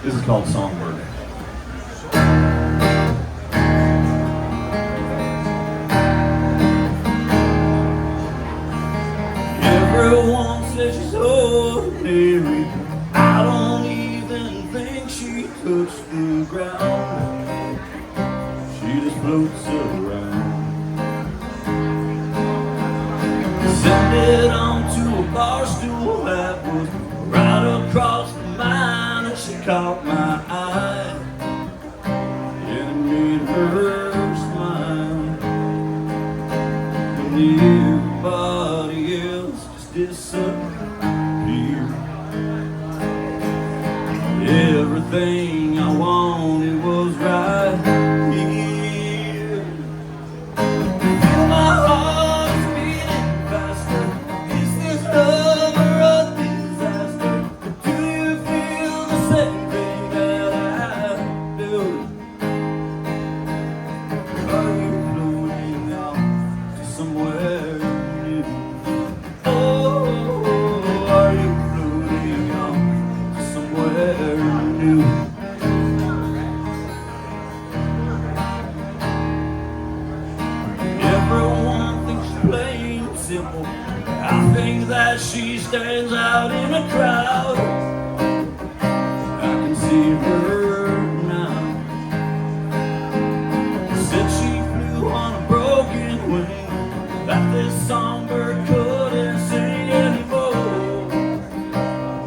This is called Songbird. Everyone says she's ordinary. I don't even think she touched the ground. She just floats around. Descended onto a bar stool that was right across from mine, and she caught my eye, and it made her smile. And everybody else just disappeared. Everything I wanted was right here. Feel my heart is beating faster. Is this love or a disaster? Do you feel the same thing that I do? Are you floating out to somewhere new? Oh, are you floating out to somewhere new? Everyone thinks she's plain and simple. I think that she stands out in a crowd. I can see her now. Said she flew on a broken wing, that this songbird couldn't sing anymore.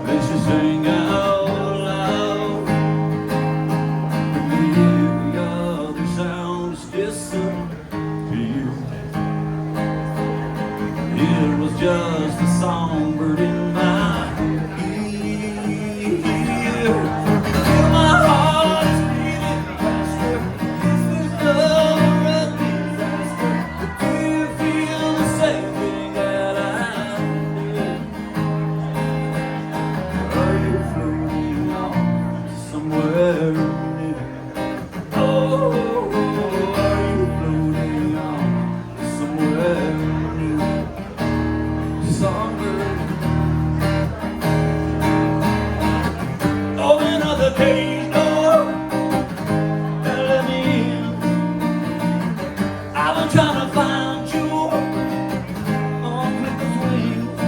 Then she sang out loud, and every other sound just disappeared. It was just a songbird in my ear. Feel my heart is beating faster. Is this love or a disaster? Do you feel the same thing that I do? Are you floating on to somewhere new? Oh, are you floating on to somewhere new? Songbird, open up the cage door and let me in. I've been trying to find you on Clipper's wings.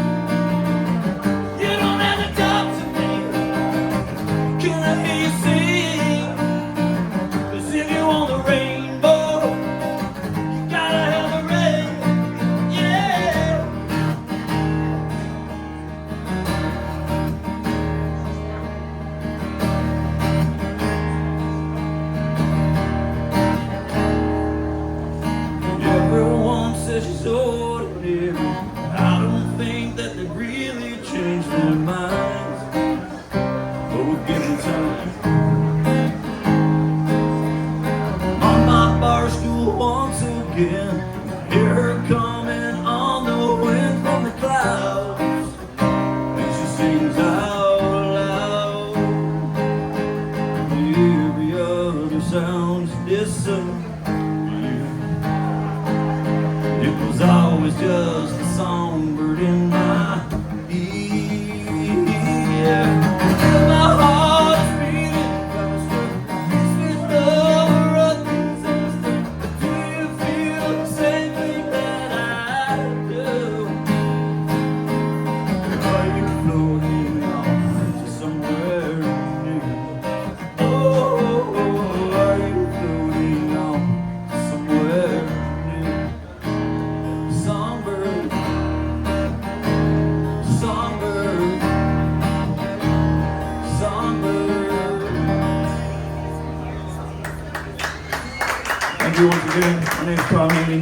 You don't have to talk to me. Can I hear you sing? 'Cause if you want the rainbow, you gotta have the rain. Yeah. Everyone says she's ordinary. I don't think that they really changed their minds, but we're given time. On my bar stool once again, hear her coming on the wind from the clouds, and she sings out loud. Every other sound's disappeared. It was always just a songbird in my ear. Feel my heart is beating faster. Is this love or a disaster? Do you feel the same thing that I do? Are you floating on to somewhere new? Oh, are you floating on to somewhere new? Songbird, songbird, songbird. Thank you once again. My name is Tom Haney.